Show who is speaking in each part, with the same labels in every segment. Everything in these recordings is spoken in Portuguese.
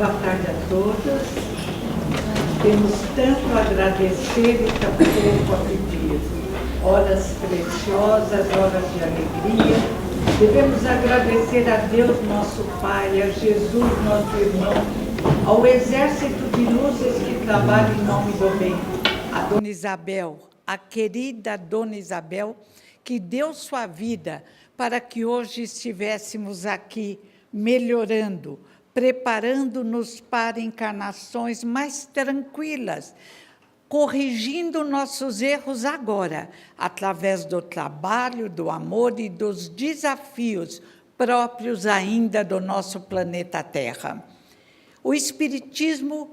Speaker 1: Boa tarde a todos. Temos tanto a agradecer e tão pouco a pedir. Horas preciosas, horas de alegria. Devemos agradecer a Deus, nosso Pai, a Jesus, nosso irmão, ao exército de luzes que trabalha em nome do bem. A Dona Isabel, a querida Dona Isabel, que deu sua vida para que hoje estivéssemos aqui melhorando, preparando-nos para encarnações mais tranquilas, corrigindo nossos erros agora, através do trabalho, do amor e dos desafios próprios ainda do nosso planeta Terra. O Espiritismo,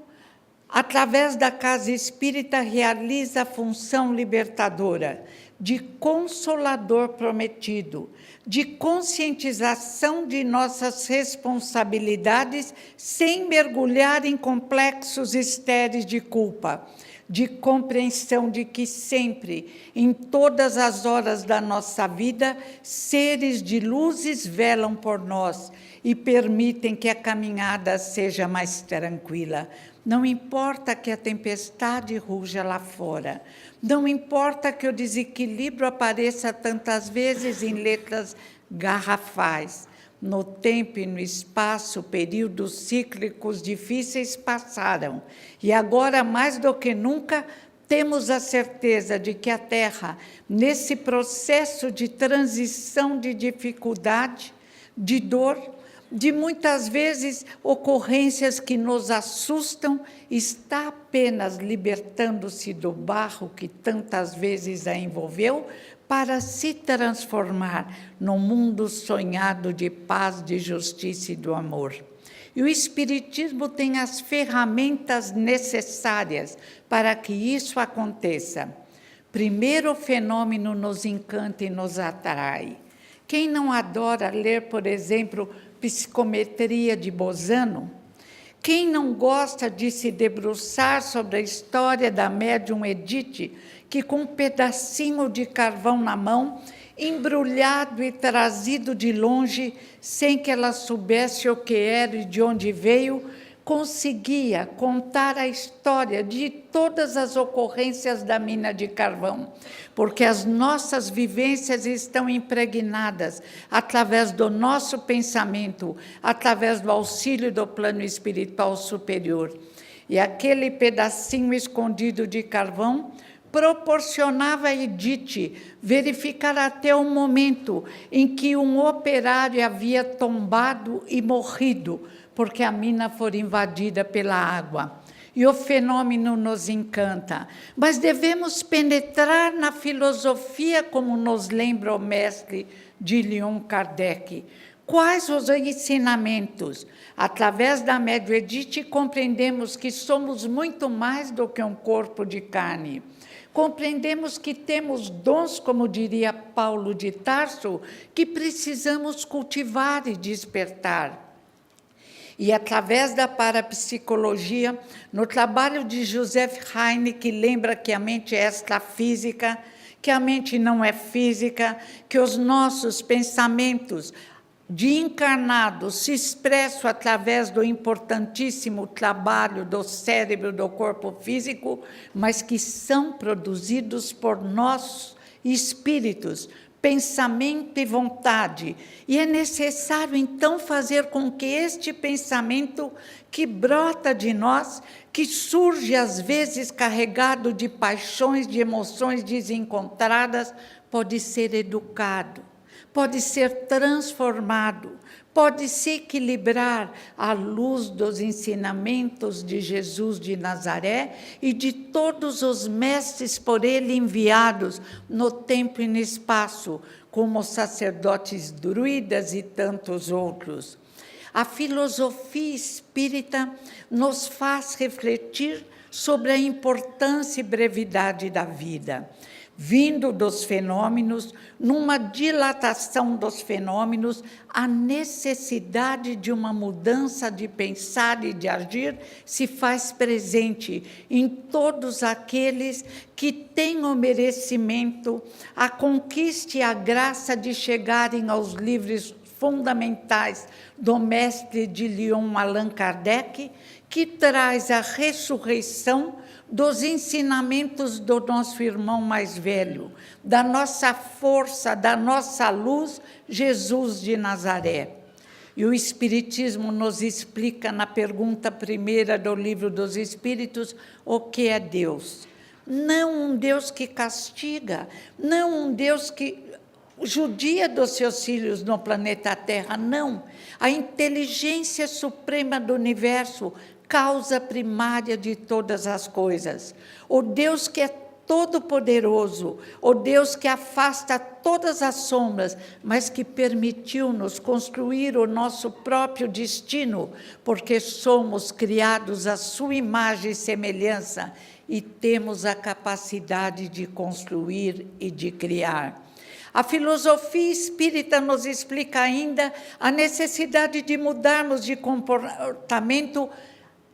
Speaker 1: através da Casa Espírita, realiza a função libertadora, de consolador prometido, de conscientização de nossas responsabilidades sem mergulhar em complexos estéreis de culpa, de compreensão de que sempre, em todas as horas da nossa vida, seres de luzes velam por nós e permitem que a caminhada seja mais tranquila. Não importa que a tempestade ruja lá fora, não importa que o desequilíbrio apareça tantas vezes em letras garrafais. No tempo e no espaço, períodos cíclicos difíceis passaram, e agora, mais do que nunca, temos a certeza de que a Terra, nesse processo de transição de dificuldade, de dor, de muitas vezes ocorrências que nos assustam, está apenas libertando-se do barro que tantas vezes a envolveu, para se transformar num mundo sonhado de paz, de justiça e do amor. E o Espiritismo tem as ferramentas necessárias para que isso aconteça. Primeiro, o fenômeno nos encanta e nos atrai. Quem não adora ler, por exemplo, Psicometria de Bozano? Quem não gosta de se debruçar sobre a história da médium Edith, que com um pedacinho de carvão na mão, embrulhado e trazido de longe, sem que ela soubesse o que era e de onde veio, conseguia contar a história de todas as ocorrências da mina de carvão, porque as nossas vivências estão impregnadas através do nosso pensamento, através do auxílio do plano espiritual superior. E aquele pedacinho escondido de carvão proporcionava a Edith verificar até o momento em que um operário havia tombado e morrido, porque a mina foi invadida pela água. E o fenômeno nos encanta, mas devemos penetrar na filosofia, como nos lembra o mestre de Leon Kardec. Quais os ensinamentos? Através da médium Edith, compreendemos que somos muito mais do que um corpo de carne. Compreendemos que temos dons, como diria Paulo de Tarso, que precisamos cultivar e despertar. E através da parapsicologia, no trabalho de Joseph Heine, que lembra que a mente é extrafísica, que a mente não é física, que os nossos pensamentos de encarnados se expressam através do importantíssimo trabalho do cérebro, do corpo físico, mas que são produzidos por nós, espíritos, pensamento e vontade. E é necessário, então, fazer com que este pensamento que brota de nós, que surge às vezes carregado de paixões, de emoções desencontradas, pode ser educado, pode ser transformado, pode se equilibrar à luz dos ensinamentos de Jesus de Nazaré e de todos os mestres por ele enviados no tempo e no espaço, como os sacerdotes druidas e tantos outros. A filosofia espírita nos faz refletir sobre a importância e brevidade da vida, vindo dos fenômenos, numa dilatação dos fenômenos, a necessidade de uma mudança de pensar e de agir se faz presente em todos aqueles que têm o merecimento, a conquista e a graça de chegarem aos livres fundamentais do mestre de Lyon, Allan Kardec, que traz a ressurreição dos ensinamentos do nosso irmão mais velho, da nossa força, da nossa luz, Jesus de Nazaré. E o Espiritismo nos explica, na pergunta primeira do Livro dos Espíritos, o que é Deus. Não um Deus que castiga, não um Deus que judia dos seus filhos no planeta Terra, não. A inteligência suprema do universo, causa primária de todas as coisas. O Deus que é todo-poderoso, o Deus que afasta todas as sombras, mas que permitiu-nos construir o nosso próprio destino, porque somos criados à sua imagem e semelhança e temos a capacidade de construir e de criar. A filosofia espírita nos explica ainda a necessidade de mudarmos de comportamento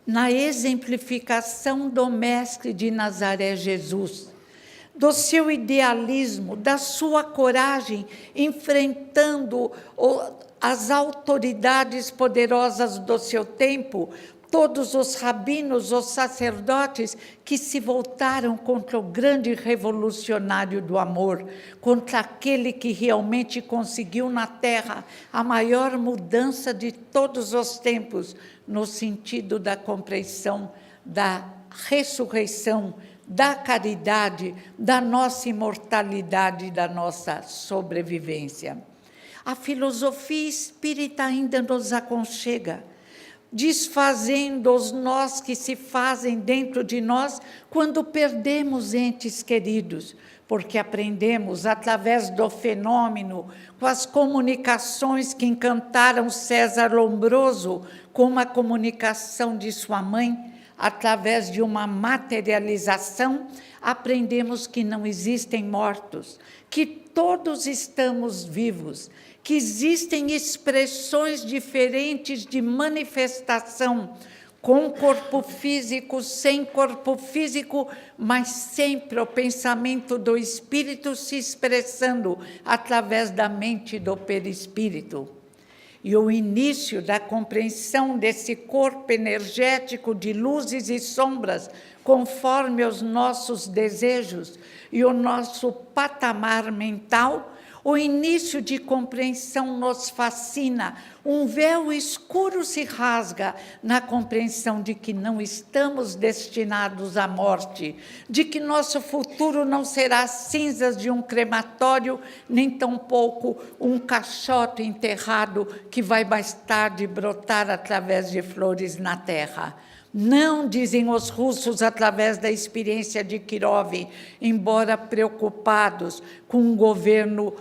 Speaker 1: na exemplificação do Mestre de Nazaré, Jesus, do seu idealismo, da sua coragem, enfrentando as autoridades poderosas do seu tempo, todos os rabinos, os sacerdotes que se voltaram contra o grande revolucionário do amor, contra aquele que realmente conseguiu na Terra a maior mudança de todos os tempos, no sentido da compreensão da ressurreição, da caridade, da nossa imortalidade, da nossa sobrevivência. A filosofia espírita ainda nos aconchega, desfazendo os nós que se fazem dentro de nós quando perdemos entes queridos, porque aprendemos através do fenômeno, com as comunicações que encantaram César Lombroso, como a comunicação de sua mãe, através de uma materialização, aprendemos que não existem mortos, que todos estamos vivos, que existem expressões diferentes de manifestação, com corpo físico, sem corpo físico, mas sempre o pensamento do espírito se expressando através da mente do perispírito. E o início da compreensão desse corpo energético de luzes e sombras, conforme os nossos desejos e o nosso patamar mental, o início de compreensão nos fascina, um véu escuro se rasga na compreensão de que não estamos destinados à morte, de que nosso futuro não será cinzas de um crematório, nem tampouco um caixote enterrado que vai mais tarde brotar através de flores na terra. Não, dizem os russos através da experiência de Kirov, embora preocupados com um governo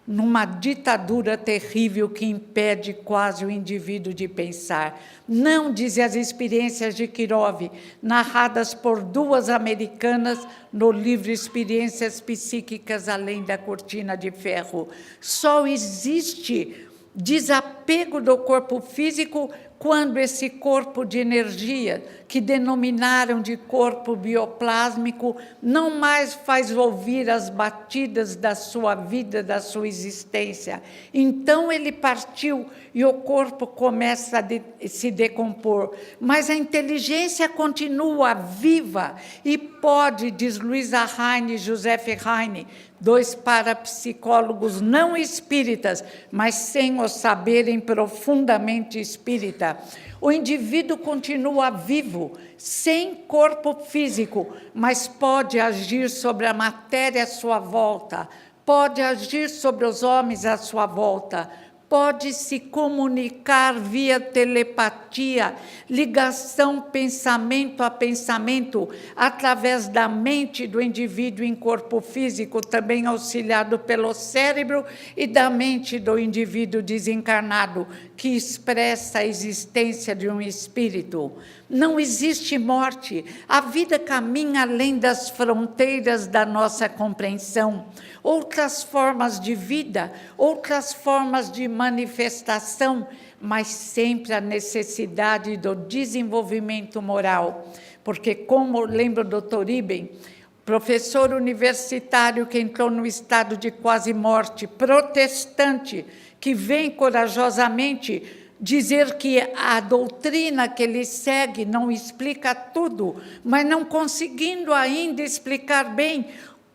Speaker 1: numa ditadura terrível que impede quase o indivíduo de pensar. Não, dizem as experiências de Kirov, narradas por duas americanas no livro Experiências Psíquicas Além da Cortina de Ferro. Só existe desapego do corpo físico quando esse corpo de energia, que denominaram de corpo bioplásmico, não mais faz ouvir as batidas da sua vida, da sua existência. Então ele partiu e o corpo começa a se decompor. Mas a inteligência continua viva e pode, diz Luisa Heine e Joseph Heine, dois parapsicólogos não espíritas, mas sem o saberem profundamente espírita. O indivíduo continua vivo, sem corpo físico, mas pode agir sobre a matéria à sua volta, pode agir sobre os homens à sua volta, pode se comunicar via telepatia, ligação pensamento a pensamento, através da mente do indivíduo em corpo físico, também auxiliado pelo cérebro, e da mente do indivíduo desencarnado, que expressa a existência de um espírito. Não existe morte, a vida caminha além das fronteiras da nossa compreensão. Outras formas de vida, outras formas de manifestação, mas sempre a necessidade do desenvolvimento moral. Porque, como lembra o Dr. Iben, professor universitário que entrou no estado de quase morte, protestante, que vem corajosamente dizer que a doutrina que ele segue não explica tudo, mas não conseguindo ainda explicar bem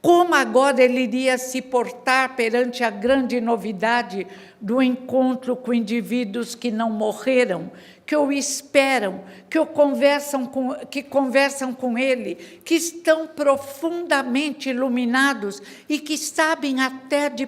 Speaker 1: como agora ele iria se portar perante a grande novidade do encontro com indivíduos que não morreram, que o esperam, que conversam com ele, que estão profundamente iluminados e que sabem até de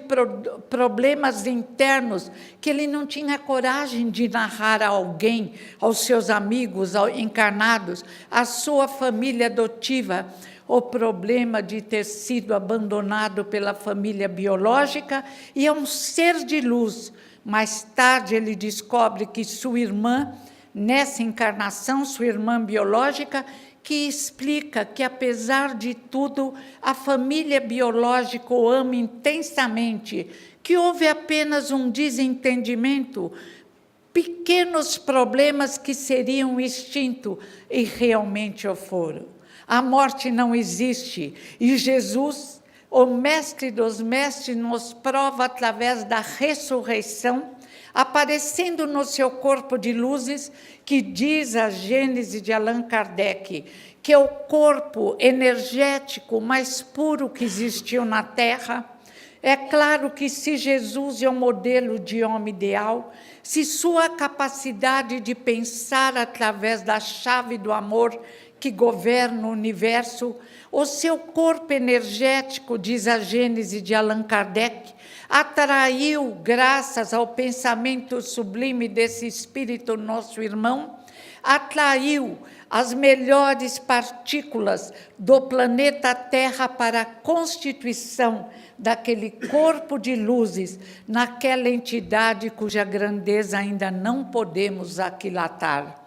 Speaker 1: problemas internos que ele não tinha coragem de narrar a alguém, aos seus amigos encarnados, à sua família adotiva, o problema de ter sido abandonado pela família biológica, e é um ser de luz. Mais tarde ele descobre que sua irmã, nessa encarnação, sua irmã biológica, que explica que, apesar de tudo, a família biológica o ama intensamente, que houve apenas um desentendimento, pequenos problemas que seriam extintos, e realmente o foram. A morte não existe, e Jesus, o mestre dos mestres, nos prova através da ressurreição, aparecendo no seu corpo de luzes, que diz a Gênese de Allan Kardec, que é o corpo energético mais puro que existiu na Terra. É claro que se Jesus é o modelo de homem ideal, se sua capacidade de pensar através da chave do amor que governa o universo, o seu corpo energético, diz a Gênese de Allan Kardec, atraiu, graças ao pensamento sublime desse espírito, nosso irmão, atraiu as melhores partículas do planeta Terra para a constituição daquele corpo de luzes, naquela entidade cuja grandeza ainda não podemos aquilatar.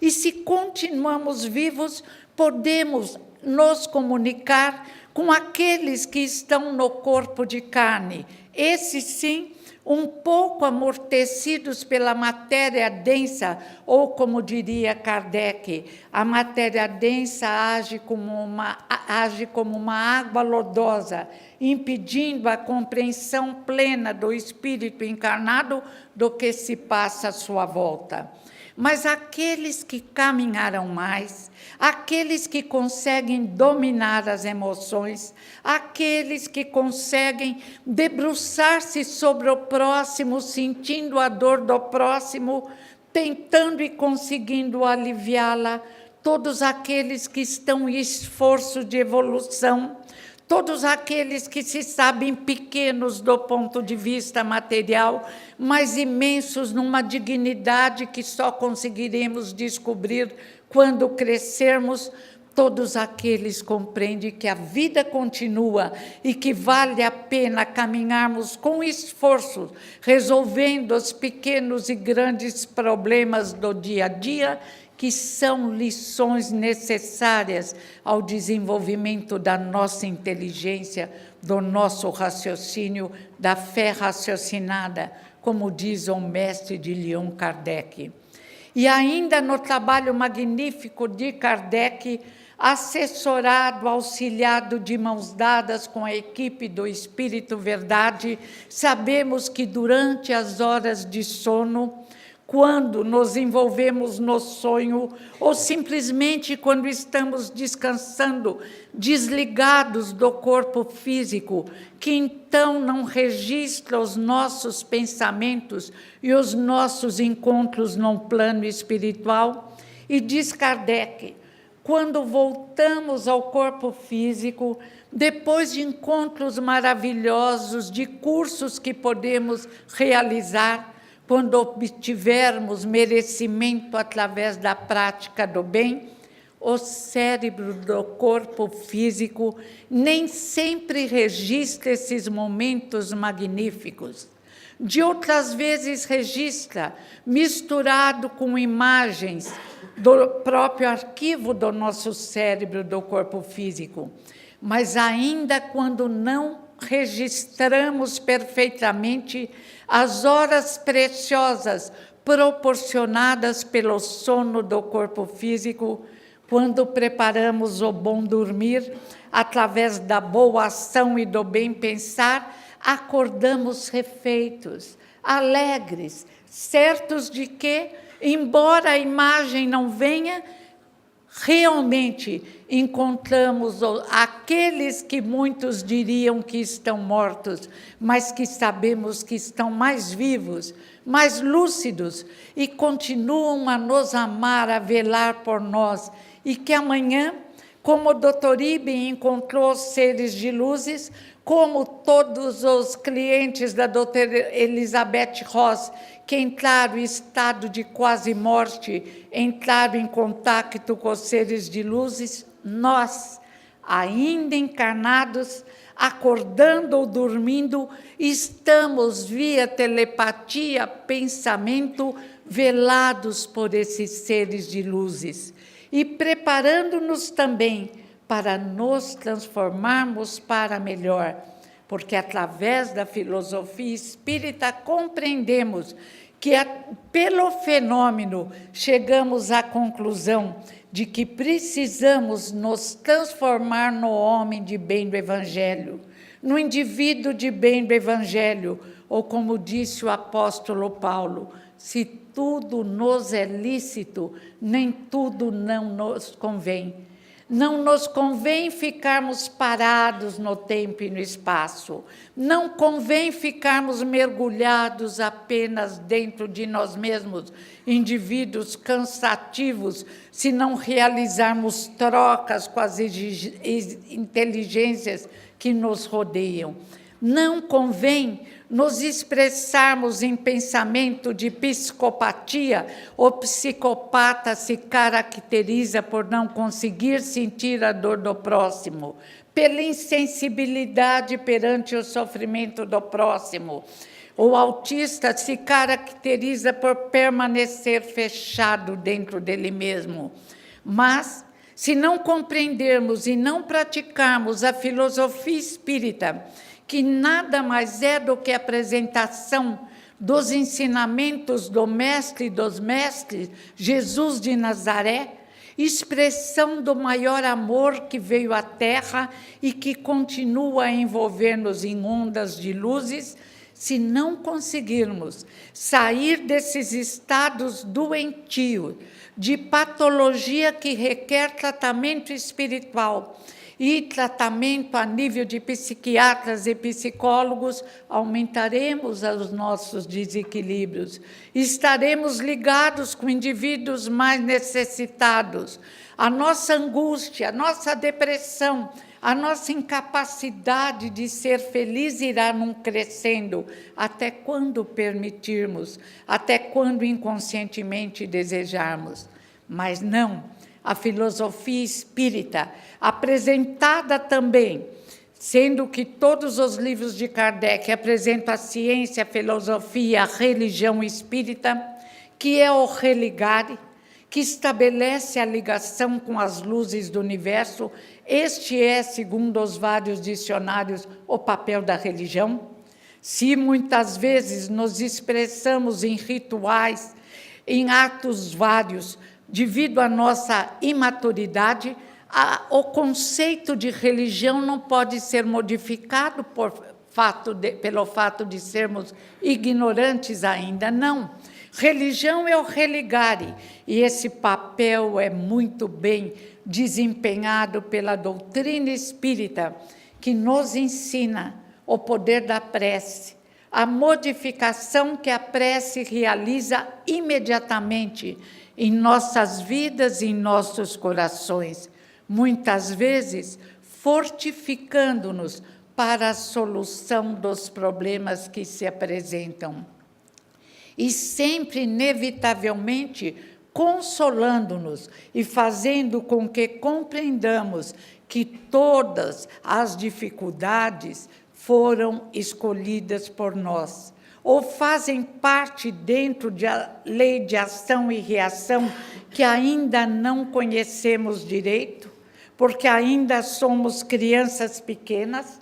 Speaker 1: E se continuamos vivos, podemos nos comunicar com aqueles que estão no corpo de carne, esses sim, um pouco amortecidos pela matéria densa, ou como diria Kardec, a matéria densa age como uma água lodosa, impedindo a compreensão plena do espírito encarnado do que se passa à sua volta. Mas aqueles que caminharam mais, aqueles que conseguem dominar as emoções, aqueles que conseguem debruçar-se sobre o próximo, sentindo a dor do próximo, tentando e conseguindo aliviá-la, todos aqueles que estão em esforço de evolução, todos aqueles que se sabem pequenos do ponto de vista material, mas imensos numa dignidade que só conseguiremos descobrir quando crescermos, todos aqueles compreendem que a vida continua e que vale a pena caminharmos com esforço, resolvendo os pequenos e grandes problemas do dia a dia, que são lições necessárias ao desenvolvimento da nossa inteligência, do nosso raciocínio, da fé raciocinada, como diz o mestre de Allan Kardec. E ainda no trabalho magnífico de Kardec, assessorado, auxiliado de mãos dadas com a equipe do Espírito Verdade, sabemos que durante as horas de sono, quando nos envolvemos no sonho, ou simplesmente quando estamos descansando, desligados do corpo físico, que então não registra os nossos pensamentos e os nossos encontros no plano espiritual. E diz Kardec, quando voltamos ao corpo físico, depois de encontros maravilhosos, de cursos que podemos realizar, quando obtivermos merecimento através da prática do bem, o cérebro do corpo físico nem sempre registra esses momentos magníficos. De outras vezes registra, misturado com imagens do próprio arquivo do nosso cérebro do corpo físico. Mas ainda quando não registramos perfeitamente as horas preciosas proporcionadas pelo sono do corpo físico, quando preparamos o bom dormir, através da boa ação e do bem pensar, acordamos refeitos,
Speaker 2: alegres, certos de que, embora a imagem não venha, realmente encontramos aqueles que muitos diriam que estão mortos, mas que sabemos que estão mais vivos, mais lúcidos, e continuam a nos amar, a velar por nós, e que amanhã, como o Dr. Iben encontrou seres de luzes, como todos os clientes da doutora Elizabeth Ross, que entraram em estado de quase morte, entraram em contato com os seres de luzes, nós, ainda encarnados, acordando ou dormindo, estamos via telepatia, pensamento, velados por esses seres de luzes e preparando-nos também para nos transformarmos para melhor, porque através da filosofia espírita compreendemos que pelo fenômeno chegamos à conclusão de que precisamos nos transformar no homem de bem do Evangelho, no indivíduo de bem do Evangelho, ou como disse o apóstolo Paulo, se tudo nos é lícito, nem tudo não nos convém. Não nos convém ficarmos parados no tempo e no espaço. Não convém ficarmos mergulhados apenas dentro de nós mesmos, indivíduos cansativos, se não realizarmos trocas com as inteligências que nos rodeiam. Não convém nos expressarmos em pensamento de psicopatia. O psicopata se caracteriza por não conseguir sentir a dor do próximo, pela insensibilidade perante o sofrimento do próximo. O autista se caracteriza por permanecer fechado dentro dele mesmo. Mas, se não compreendermos e não praticarmos a filosofia espírita, que nada mais é do que a apresentação dos ensinamentos do Mestre dos Mestres, Jesus de Nazaré, expressão do maior amor que veio à Terra e que continua a envolver-nos em ondas de luzes, se não conseguirmos sair desses estados doentios, de patologia que requer tratamento espiritual, e tratamento a nível de psiquiatras e psicólogos, aumentaremos os nossos desequilíbrios, estaremos ligados com indivíduos mais necessitados, a nossa angústia, a nossa depressão, a nossa incapacidade de ser feliz irá num crescendo, até quando permitirmos, até quando inconscientemente desejarmos. Mas não, a filosofia espírita, apresentada também, sendo que todos os livros de Kardec apresentam a ciência, a filosofia, a religião espírita, que é o religare, que estabelece a ligação com as luzes do universo. Este é, segundo os vários dicionários, o papel da religião. Se muitas vezes nos expressamos em rituais, em atos vários, devido à nossa imaturidade, o conceito de religião não pode ser modificado pelo fato de sermos ignorantes ainda, não. Religião é o religare, e esse papel é muito bem desempenhado pela doutrina espírita, que nos ensina o poder da prece, a modificação que a prece realiza imediatamente em nossas vidas e em nossos corações, muitas vezes fortificando-nos para a solução dos problemas que se apresentam. E sempre, inevitavelmente, consolando-nos e fazendo com que compreendamos que todas as dificuldades foram escolhidas por nós, ou fazem parte dentro da lei de ação e reação que ainda não conhecemos direito, porque ainda somos crianças pequenas,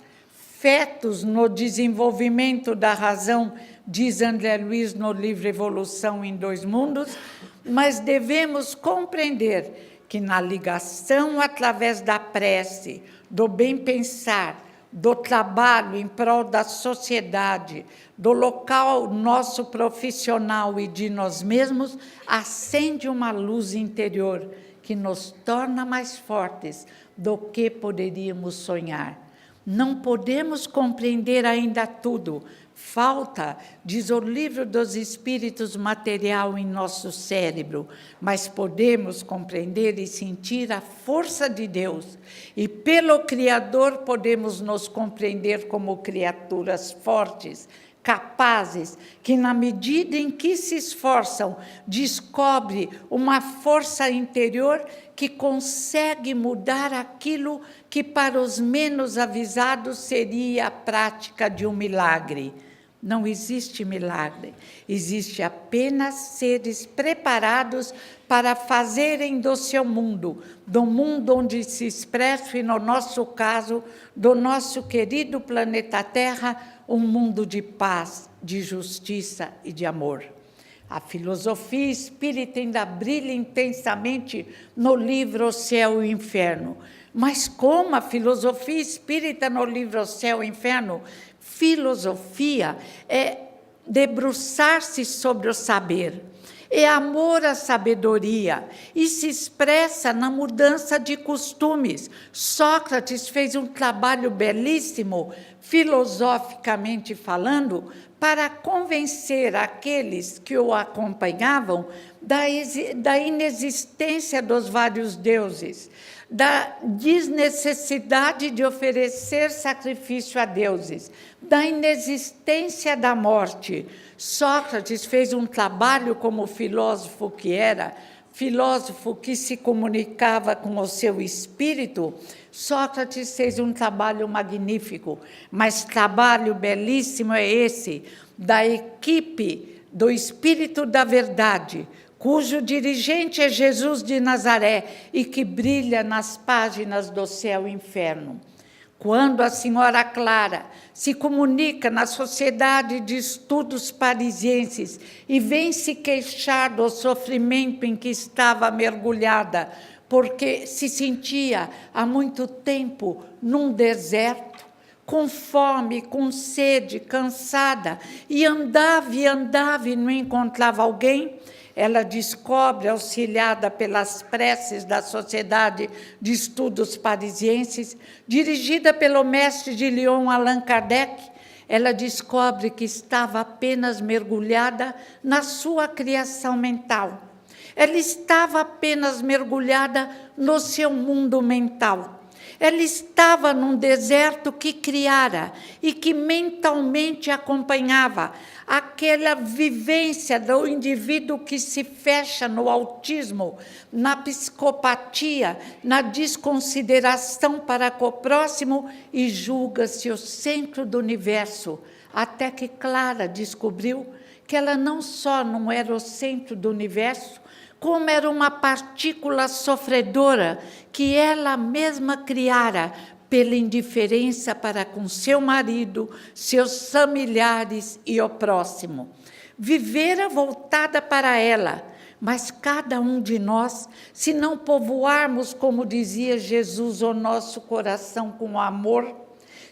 Speaker 2: fetos no desenvolvimento da razão, diz André Luiz no livro Evolução em Dois Mundos, mas devemos compreender que na ligação através da prece, do bem-pensar, do trabalho em prol da sociedade, do local nosso profissional e de nós mesmos, acende uma luz interior que nos torna mais fortes do que poderíamos sonhar. Não podemos compreender ainda tudo. Falta, diz o Livro dos Espíritos, material em nosso cérebro, mas podemos compreender e sentir a força de Deus. E pelo Criador podemos nos compreender como criaturas fortes, capazes, que na medida em que se esforçam, descobre uma força interior que consegue mudar aquilo que para os menos avisados seria a prática de um milagre. Não existe milagre, existe apenas seres preparados para fazerem do seu mundo, do mundo onde se expressa, e no nosso caso, do nosso querido planeta Terra, um mundo de paz, de justiça e de amor. A filosofia espírita ainda brilha intensamente no livro O Céu e o Inferno. Mas como a filosofia espírita no livro O Céu e o Inferno? Filosofia é debruçar-se sobre o saber, é amor à sabedoria e se expressa na mudança de costumes. Sócrates fez um trabalho belíssimo, filosoficamente falando, para convencer aqueles que o acompanhavam da inexistência dos vários deuses, da desnecessidade de oferecer sacrifício a deuses, da inexistência da morte. Sócrates fez um trabalho como filósofo que era, filósofo que se comunicava com o seu espírito. Sócrates fez um trabalho magnífico, mas trabalho belíssimo é esse, da equipe do Espírito da Verdade, cujo dirigente é Jesus de Nazaré e que brilha nas páginas do Céu e Inferno. Quando a senhora Clara se comunica na Sociedade de Estudos Parisienses e vem se queixar do sofrimento em que estava mergulhada, porque se sentia há muito tempo num deserto, com fome, com sede, cansada, e andava e não encontrava alguém, ela descobre, auxiliada pelas preces da Sociedade de Estudos Parisienses, dirigida pelo mestre de Lyon, Allan Kardec, ela descobre que estava apenas mergulhada na sua criação mental. Ela estava apenas mergulhada no seu mundo mental. Ela estava num deserto que criara e que mentalmente acompanhava aquela vivência do indivíduo que se fecha no autismo, na psicopatia, na desconsideração para com o próximo e julga-se o centro do universo, até que Clara descobriu que ela não só não era o centro do universo, como era uma partícula sofredora que ela mesma criara pela indiferença para com seu marido, seus familiares e o próximo. Vivera voltada para ela, mas cada um de nós, se não povoarmos, como dizia Jesus, o nosso coração com amor,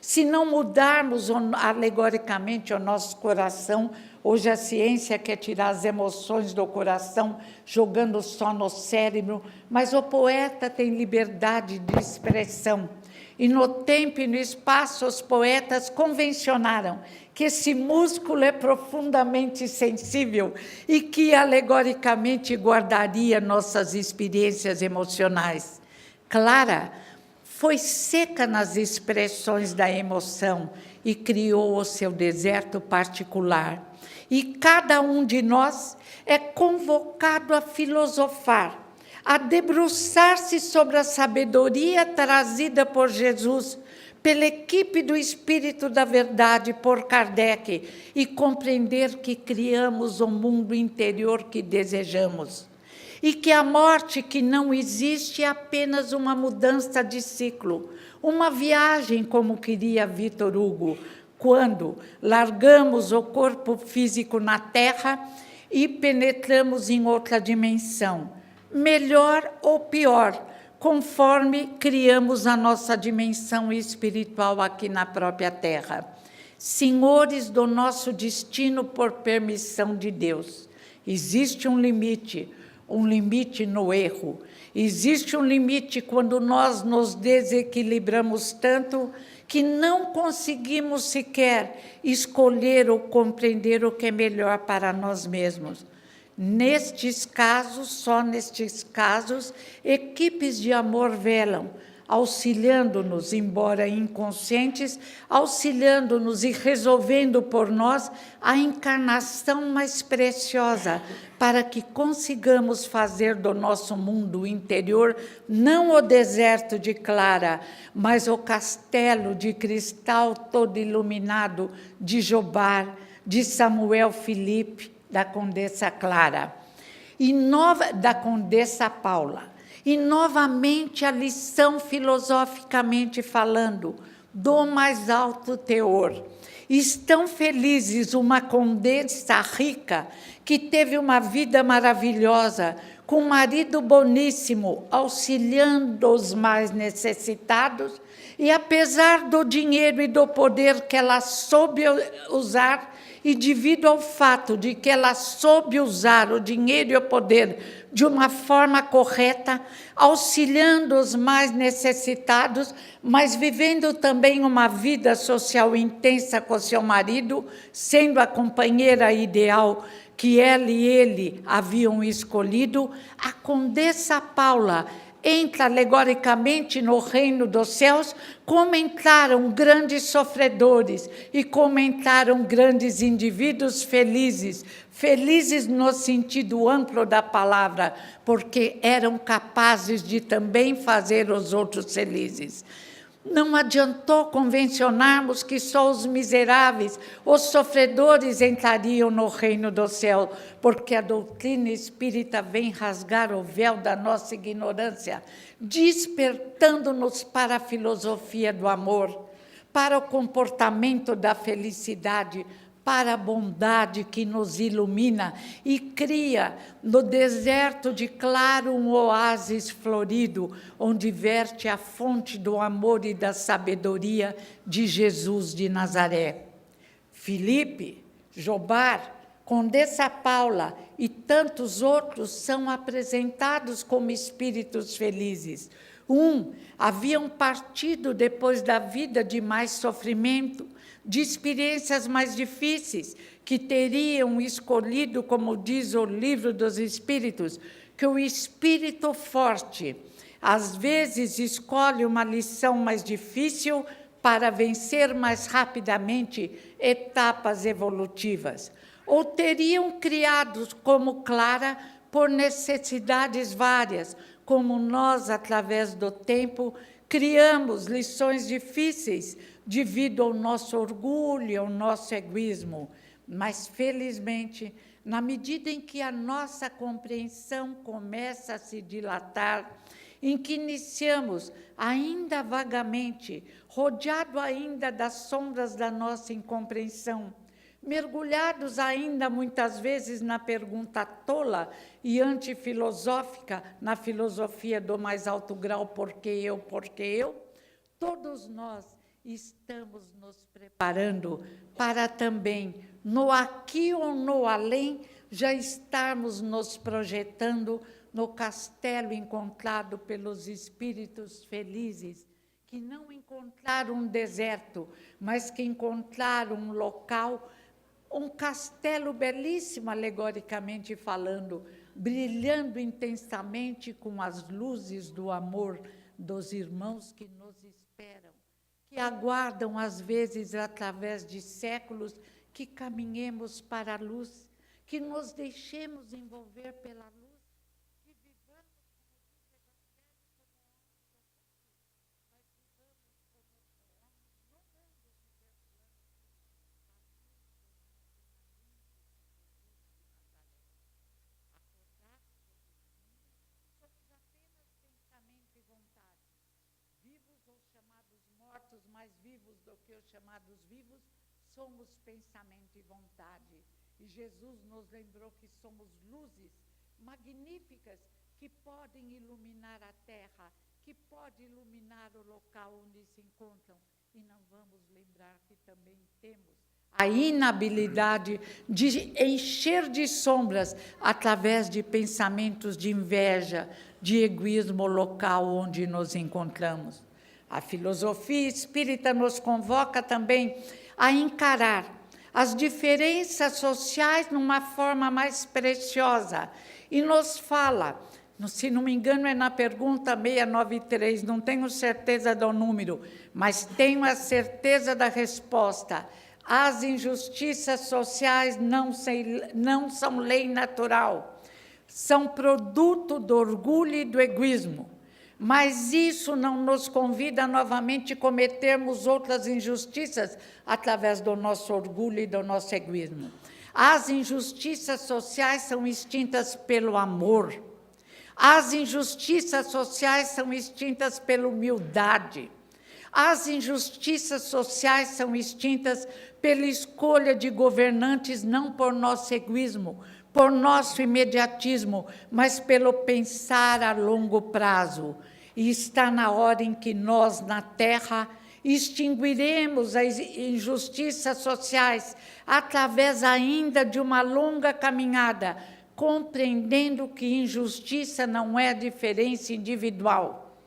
Speaker 2: se não mudarmos alegoricamente o nosso coração, hoje a ciência quer tirar as emoções do coração, jogando só no cérebro, mas o poeta tem liberdade de expressão. E no tempo e no espaço, os poetas convencionaram que esse músculo é profundamente sensível e que, alegoricamente, guardaria nossas experiências emocionais. Clara foi seca nas expressões da emoção e criou o seu deserto particular. E cada um de nós é convocado a filosofar, a debruçar-se sobre a sabedoria trazida por Jesus, pela equipe do Espírito da Verdade, por Kardec, e compreender que criamos o mundo interior que desejamos. E que a morte que não existe é apenas uma mudança de ciclo, uma viagem, como queria Victor Hugo, quando largamos o corpo físico na Terra e penetramos em outra dimensão, melhor ou pior, conforme criamos a nossa dimensão espiritual aqui na própria Terra. Senhores do nosso destino por permissão de Deus. Existe um limite no erro. Existe um limite quando nós nos desequilibramos tanto que não conseguimos sequer escolher ou compreender o que é melhor para nós mesmos. Nestes casos, só nestes casos, equipes de amor velam, auxiliando-nos, embora inconscientes, auxiliando-nos e resolvendo por nós a encarnação mais preciosa, para que consigamos fazer do nosso mundo interior não o deserto de Clara, mas o castelo de cristal todo iluminado de Jobar, de Samuel Felipe, da Condessa Clara, da Condessa Paula. E, novamente, a lição, filosoficamente falando, do mais alto teor. Estão felizes uma condessa rica, que teve uma vida maravilhosa, com um marido boníssimo, auxiliando os mais necessitados, e, apesar do dinheiro e do poder que ela soube usar, e devido ao fato de que ela soube usar o dinheiro e o poder de uma forma correta, auxiliando os mais necessitados, mas vivendo também uma vida social intensa com seu marido, sendo a companheira ideal que ela e ele haviam escolhido, a Condessa Paula entra alegoricamente no reino dos céus, como entraram grandes sofredores e como entraram grandes indivíduos felizes, felizes no sentido amplo da palavra, porque eram capazes de também fazer os outros felizes. Não adiantou convencionarmos que só os miseráveis, os sofredores entrariam no reino do céu, porque a doutrina espírita vem rasgar o véu da nossa ignorância, despertando-nos para a filosofia do amor, para o comportamento da felicidade, para a bondade que nos ilumina e cria no deserto de Claro um oásis florido, onde verte a fonte do amor e da sabedoria de Jesus de Nazaré. Felipe, Jobar, Condessa Paula e tantos outros são apresentados como espíritos felizes. Haviam partido depois da vida de mais sofrimento, de experiências mais difíceis, que teriam escolhido, como diz o Livro dos Espíritos, que o espírito forte, às vezes, escolhe uma lição mais difícil para vencer mais rapidamente etapas evolutivas. Ou teriam criado como Clara por necessidades várias, como nós, através do tempo, criamos lições difíceis devido ao nosso orgulho, ao nosso egoísmo. Mas, felizmente, na medida em que a nossa compreensão começa a se dilatar, em que iniciamos, ainda vagamente, rodeado ainda das sombras da nossa incompreensão, mergulhados ainda muitas vezes na pergunta tola e antifilosófica, na filosofia do mais alto grau, por que eu, todos nós estamos nos preparando para também, no aqui ou no além, já estarmos nos projetando no castelo encontrado pelos espíritos felizes, que não encontraram um deserto, mas que encontraram um local, um castelo belíssimo, alegoricamente falando, brilhando intensamente com as luzes do amor dos irmãos que nos esperam, que aguardam, às vezes, através de séculos, que caminhemos para a luz, que nos deixemos envolver pela luz, que vivamos, mais vivos do que os chamados vivos, somos pensamento e vontade. E Jesus nos lembrou que somos luzes magníficas que podem iluminar a terra que pode iluminar o local onde se encontram. E não vamos lembrar que também temos a inabilidade de encher de sombras através de pensamentos de inveja, de egoísmo local onde nos encontramos. A filosofia espírita nos convoca também a encarar as diferenças sociais numa forma mais preciosa e nos fala, se não me engano é na pergunta 693, não tenho certeza do número, mas tenho a certeza da resposta. As injustiças sociais não são lei natural, são produto do orgulho e do egoísmo. Mas isso não nos convida novamente a cometermos outras injustiças através do nosso orgulho e do nosso egoísmo. As injustiças sociais são extintas pelo amor. As injustiças sociais são extintas pela humildade. As injustiças sociais são extintas pela escolha de governantes, não por nosso egoísmo, por nosso imediatismo, mas pelo pensar a longo prazo. E está na hora em que nós, na Terra, extinguiremos as injustiças sociais através ainda de uma longa caminhada, compreendendo que injustiça não é diferença individual,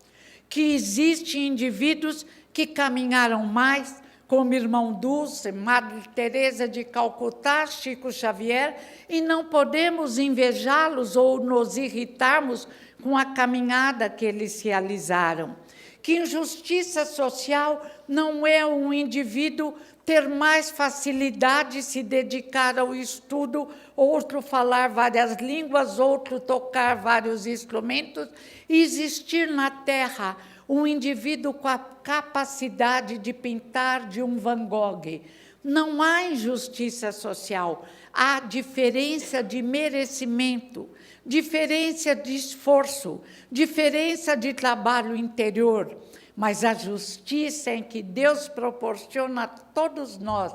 Speaker 2: que existem indivíduos que caminharam mais, como Irmão Dulce, Madre Teresa de Calcutá, Chico Xavier, e não podemos invejá-los ou nos irritarmos com a caminhada que eles realizaram. Que injustiça social não é um indivíduo ter mais facilidade de se dedicar ao estudo, outro falar várias línguas, outro tocar vários instrumentos, e existir na Terra um indivíduo com a capacidade de pintar de um Van Gogh. Não há injustiça social, há diferença de merecimento, diferença de esforço, diferença de trabalho interior, mas a justiça em que Deus proporciona a todos nós,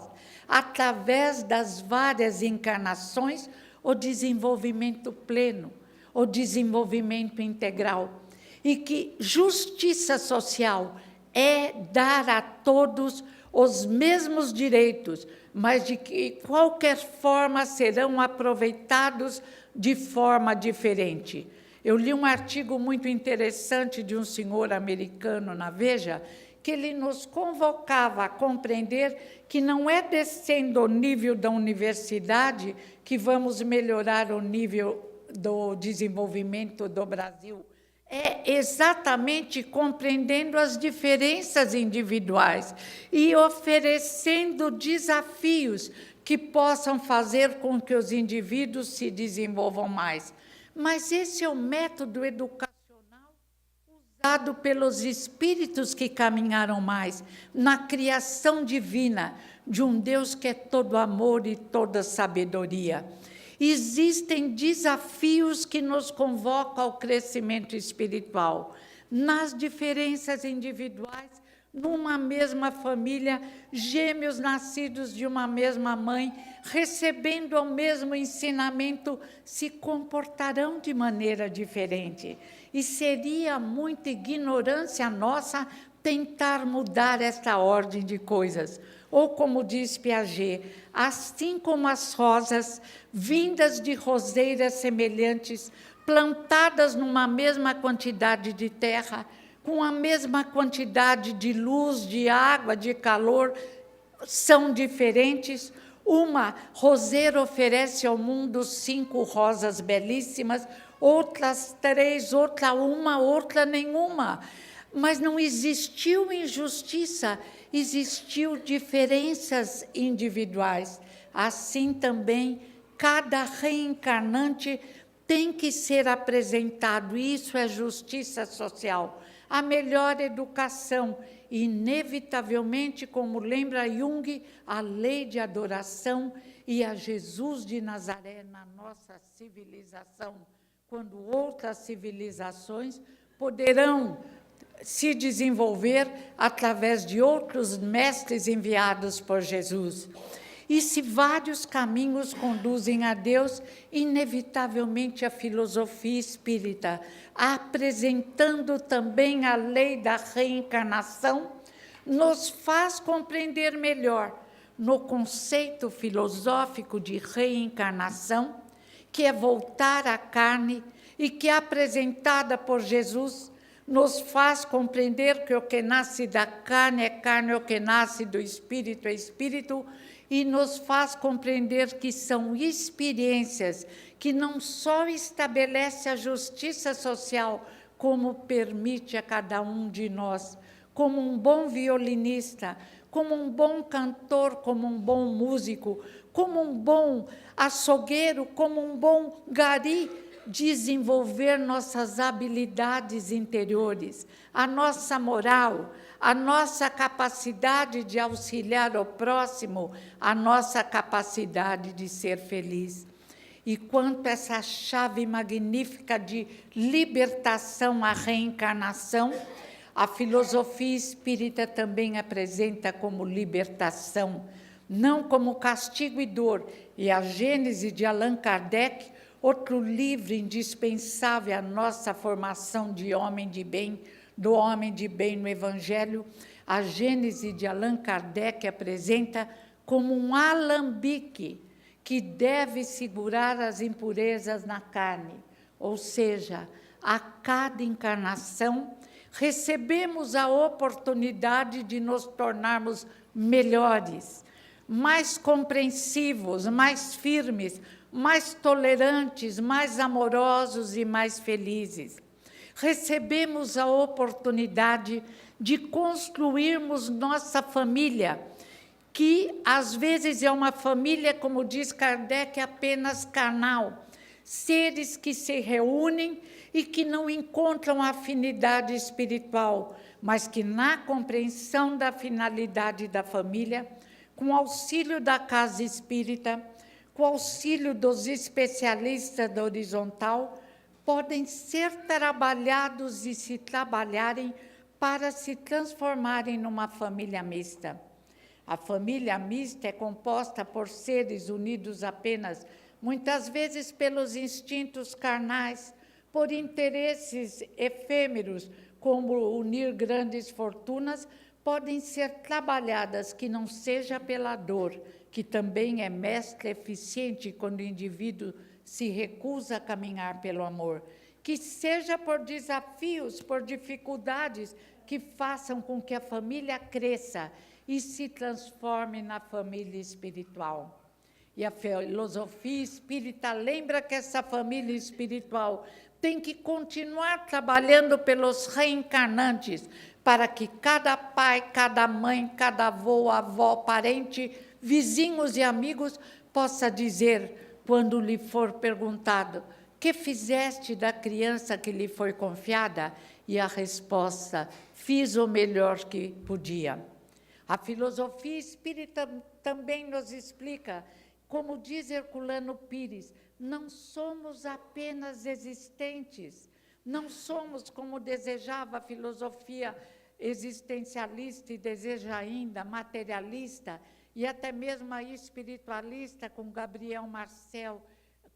Speaker 2: através das várias encarnações, o desenvolvimento pleno, o desenvolvimento integral. E que justiça social é dar a todos os mesmos direitos, mas de que qualquer forma serão aproveitados de forma diferente. Eu li um artigo muito interessante de um senhor americano na Veja, que ele nos convocava a compreender que não é descendo o nível da universidade que vamos melhorar o nível do desenvolvimento do Brasil. É exatamente compreendendo as diferenças individuais e oferecendo desafios que possam fazer com que os indivíduos se desenvolvam mais. Mas esse é o método educacional usado pelos espíritos que caminharam mais na criação divina de um Deus que é todo amor e toda sabedoria. Existem desafios que nos convocam ao crescimento espiritual. Nas diferenças individuais, numa mesma família, gêmeos nascidos de uma mesma mãe, recebendo o mesmo ensinamento, se comportarão de maneira diferente. E seria muita ignorância nossa tentar mudar esta ordem de coisas. Ou, como diz Piaget, assim como as rosas, vindas de roseiras semelhantes, plantadas numa mesma quantidade de terra, com a mesma quantidade de luz, de água, de calor, são diferentes. Uma roseira oferece ao mundo 5 rosas belíssimas, outras 3, outra uma, outra nenhuma. Mas não existiu injustiça, existiu diferenças individuais. Assim também, cada reencarnante tem que ser apresentado, isso é justiça social, a melhor educação, inevitavelmente, como lembra Jung, a lei de adoração e a Jesus de Nazaré na nossa civilização, quando outras civilizações poderão se desenvolver através de outros mestres enviados por Jesus. E se vários caminhos conduzem a Deus, inevitavelmente a filosofia espírita, apresentando também a lei da reencarnação, nos faz compreender melhor no conceito filosófico de reencarnação, que é voltar à carne e que, apresentada por Jesus, nos faz compreender que o que nasce da carne é carne, o que nasce do espírito é espírito, e nos faz compreender que são experiências que não só estabelecem a justiça social, como permite a cada um de nós, como um bom violinista, como um bom cantor, como um bom músico, como um bom açougueiro, como um bom gari, desenvolver nossas habilidades interiores, a nossa moral, a nossa capacidade de auxiliar o próximo, a nossa capacidade de ser feliz. E quanto a essa chave magnífica de libertação à reencarnação, a filosofia espírita também apresenta como libertação, não como castigo e dor. E a Gênese de Allan Kardec, outro livro indispensável à nossa formação de homem de bem, do homem de bem no Evangelho, a Gênese de Allan Kardec apresenta como um alambique que deve segurar as impurezas na carne, ou seja, a cada encarnação, recebemos a oportunidade de nos tornarmos melhores, mais compreensivos, mais firmes, mais tolerantes, mais amorosos e mais felizes. Recebemos a oportunidade de construirmos nossa família, que às vezes é uma família, como diz Kardec, apenas carnal, seres que se reúnem e que não encontram afinidade espiritual, mas que na compreensão da finalidade da família, com auxílio da casa espírita, com auxílio dos especialistas da horizontal, podem ser trabalhados e se trabalharem para se transformarem numa família mista. A família mista é composta por seres unidos apenas, muitas vezes pelos instintos carnais, por interesses efêmeros, como unir grandes fortunas, podem ser trabalhadas que não seja pela dor, que também é mestre eficiente quando o indivíduo se recusa a caminhar pelo amor, que seja por desafios, por dificuldades que façam com que a família cresça e se transforme na família espiritual. E a filosofia espírita lembra que essa família espiritual tem que continuar trabalhando pelos reencarnantes, para que cada pai, cada mãe, cada avô, avó, parente, vizinhos e amigos possa dizer, quando lhe for perguntado, que fizeste da criança que lhe foi confiada? E a resposta, fiz o melhor que podia. A filosofia espírita também nos explica, como diz Herculano Pires, não somos apenas existentes, não somos, como desejava a filosofia existencialista e deseja ainda, materialista, e até mesmo a espiritualista, com Gabriel Marcel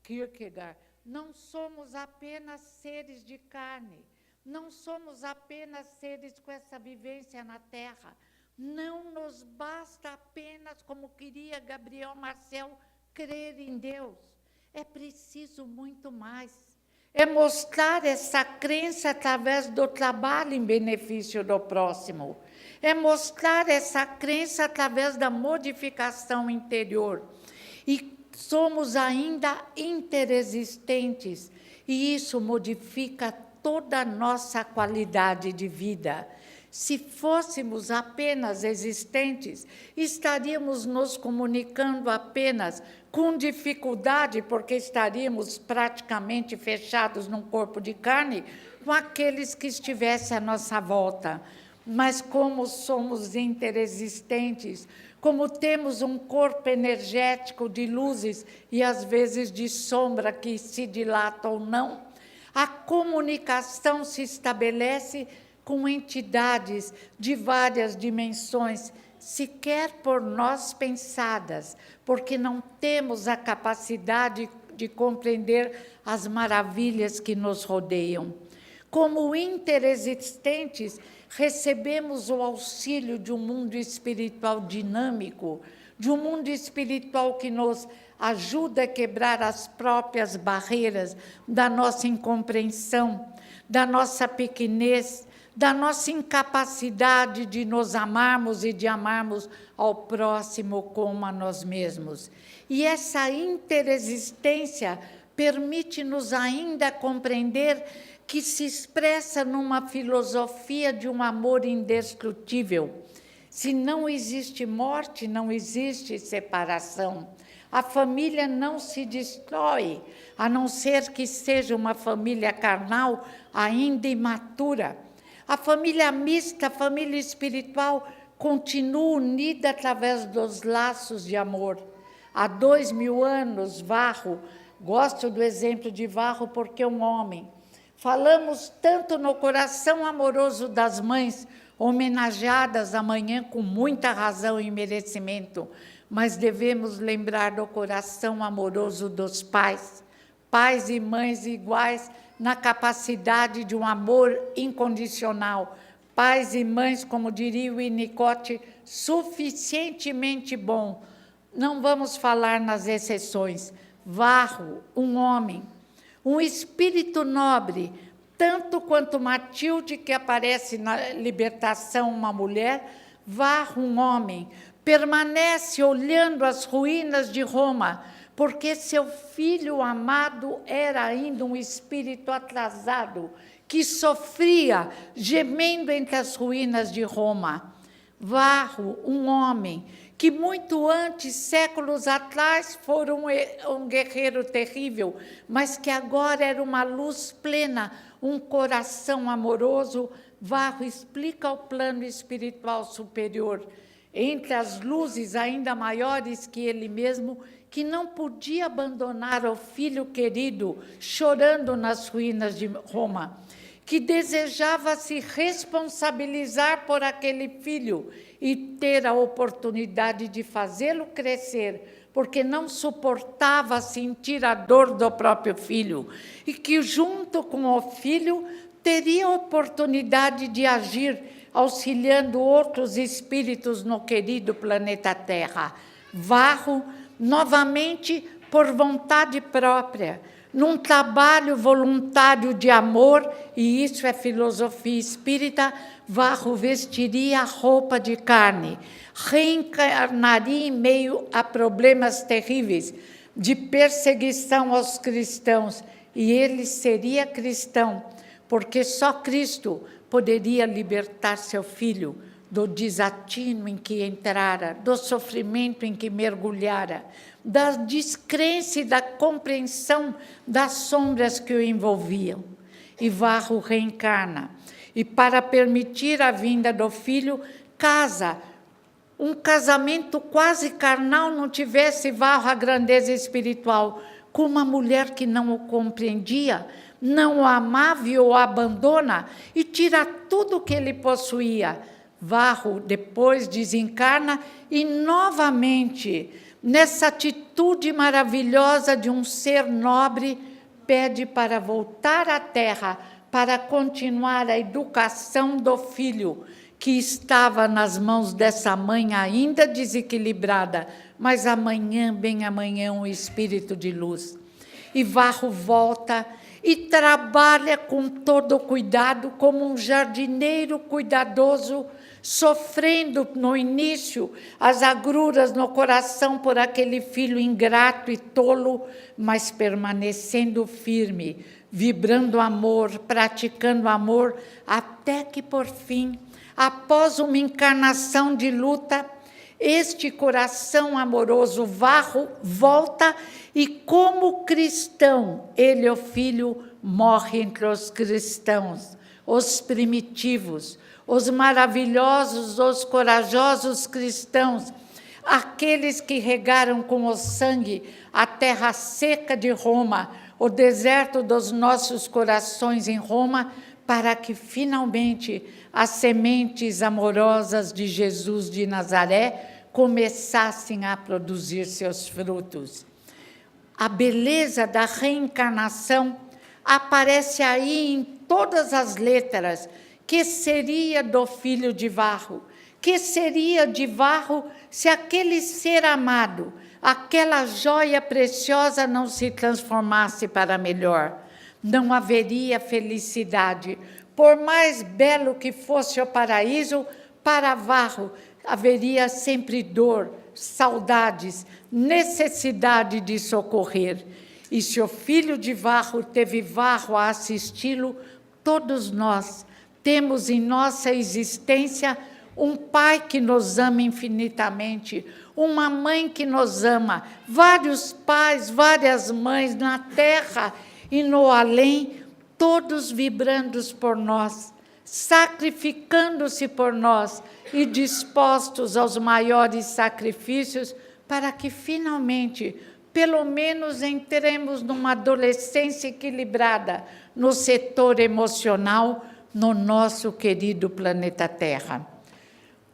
Speaker 2: Kierkegaard. Não somos apenas seres de carne, não somos apenas seres com essa vivência na Terra. Não nos basta apenas, como queria Gabriel Marcel, crer em Deus. É preciso muito mais. É mostrar essa crença através do trabalho em benefício do próximo. É mostrar essa crença através da modificação interior. E somos ainda interexistentes, e isso modifica toda a nossa qualidade de vida. Se fôssemos apenas existentes, estaríamos nos comunicando apenas com dificuldade, porque estaríamos praticamente fechados num corpo de carne com aqueles que estivessem à nossa volta. Mas como somos interexistentes, como temos um corpo energético de luzes e às vezes de sombra que se dilata ou não, a comunicação se estabelece com entidades de várias dimensões sequer por nós pensadas, porque não temos a capacidade de compreender as maravilhas que nos rodeiam. Como interexistentes, recebemos o auxílio de um mundo espiritual dinâmico, de um mundo espiritual que nos ajuda a quebrar as próprias barreiras da nossa incompreensão, da nossa pequenez, da nossa incapacidade de nos amarmos e de amarmos ao próximo como a nós mesmos. E essa interexistência permite-nos ainda compreender que se expressa numa filosofia de um amor indestrutível. Se não existe morte, não existe separação. A família não se destrói, a não ser que seja uma família carnal ainda imatura. A família mista, a família espiritual, continua unida através dos laços de amor. Há 2000 anos, Varro, gosto do exemplo de Varro porque é um homem. Falamos tanto no coração amoroso das mães, homenageadas amanhã com muita razão e merecimento, mas devemos lembrar do coração amoroso dos pais, pais e mães iguais na capacidade de um amor incondicional, pais e mães, como diria o Winnicott, suficientemente bom. Não vamos falar nas exceções. Varro, um homem, um espírito nobre, tanto quanto Matilde, que aparece na Libertação, uma mulher, Varro, um homem, permanece olhando as ruínas de Roma, porque seu filho amado era ainda um espírito atrasado, que sofria, gemendo entre as ruínas de Roma. Varro, um homem, que muito antes, séculos atrás, fora um guerreiro terrível, mas que agora era uma luz plena, um coração amoroso. Varro explica o plano espiritual superior, entre as luzes ainda maiores que ele mesmo, que não podia abandonar o filho querido, chorando nas ruínas de Roma, que desejava se responsabilizar por aquele filho e ter a oportunidade de fazê-lo crescer, porque não suportava sentir a dor do próprio filho, e que, junto com o filho, teria a oportunidade de agir, auxiliando outros espíritos no querido planeta Terra. Varro, novamente, por vontade própria, num trabalho voluntário de amor, e isso é filosofia espírita, Varro vestiria a roupa de carne, reencarnaria em meio a problemas terríveis de perseguição aos cristãos, e ele seria cristão, porque só Cristo poderia libertar seu filho do desatino em que entrara, do sofrimento em que mergulhara, da descrença e da compreensão das sombras que o envolviam. E Varro reencarna, e para permitir a vinda do filho, casa. Um casamento quase carnal, não tivesse Varro a grandeza espiritual, com uma mulher que não o compreendia, não o amava e o abandona, e tira tudo o que ele possuía. Varro depois desencarna e, novamente, nessa atitude maravilhosa de um ser nobre, pede para voltar à Terra, para continuar a educação do filho, que estava nas mãos dessa mãe ainda desequilibrada, mas amanhã, bem amanhã, um espírito de luz. E Varro volta e trabalha com todo o cuidado, como um jardineiro cuidadoso, sofrendo no início as agruras no coração por aquele filho ingrato e tolo, mas permanecendo firme, vibrando amor, praticando amor, até que, por fim, após uma encarnação de luta, este coração amoroso Varro volta e, como cristão, ele, o filho, morre entre os cristãos, os primitivos, os maravilhosos, os corajosos cristãos, aqueles que regaram com o sangue a terra seca de Roma, o deserto dos nossos corações em Roma, para que finalmente as sementes amorosas de Jesus de Nazaré começassem a produzir seus frutos. A beleza da reencarnação aparece aí em todas as letras. Que seria do filho de barro? Que seria de barro se aquele ser amado, aquela joia preciosa não se transformasse para melhor? Não haveria felicidade. Por mais belo que fosse o paraíso, para barro haveria sempre dor, saudades, necessidade de socorrer. E se o filho de barro teve barro a assisti-lo, todos nós temos em nossa existência um pai que nos ama infinitamente, uma mãe que nos ama, vários pais, várias mães na terra e no além, todos vibrando por nós, sacrificando-se por nós e dispostos aos maiores sacrifícios para que, finalmente, pelo menos entremos numa adolescência equilibrada no setor emocional, no nosso querido planeta Terra.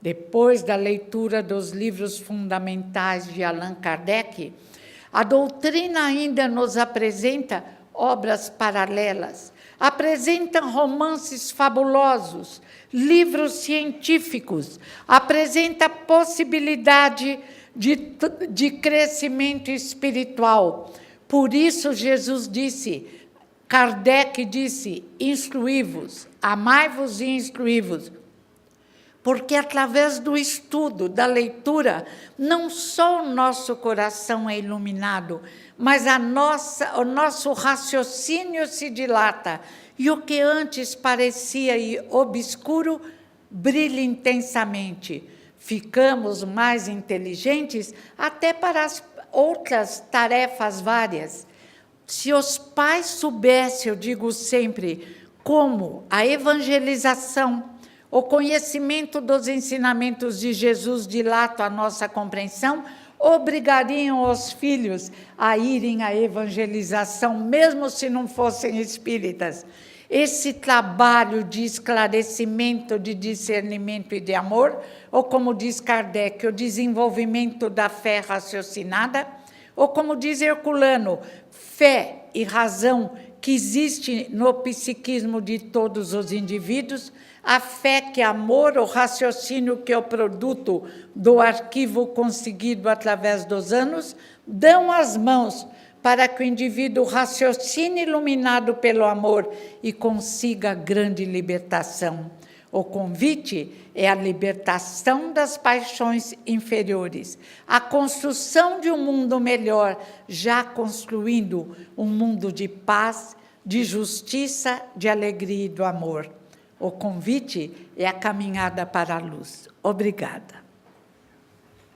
Speaker 2: Depois da leitura dos livros fundamentais de Allan Kardec, a doutrina ainda nos apresenta obras paralelas, apresenta romances fabulosos, livros científicos, apresenta possibilidade de crescimento espiritual. Por isso Jesus disse, Kardec disse, instruí-vos, amai-vos e instruí-vos, porque através do estudo, da leitura, não só o nosso coração é iluminado, mas o nosso raciocínio se dilata, e o que antes parecia obscuro, brilha intensamente. Ficamos mais inteligentes até para as outras tarefas várias. Se os pais soubessem, eu digo sempre, como a evangelização, o conhecimento dos ensinamentos de Jesus dilata a nossa compreensão, obrigariam os filhos a irem à evangelização, mesmo se não fossem espíritas. Esse trabalho de esclarecimento, de discernimento e de amor, ou como diz Kardec, o desenvolvimento da fé raciocinada, ou como diz Herculano, fé e razão que existe no psiquismo de todos os indivíduos, a fé que é amor, o raciocínio que é o produto do arquivo conseguido através dos anos, dão as mãos para que o indivíduo raciocine iluminado pelo amor e consiga a grande libertação. O convite é a libertação das paixões inferiores, a construção de um mundo melhor, já construindo um mundo de paz, de justiça, de alegria e do amor. O convite é a caminhada para a luz. Obrigada.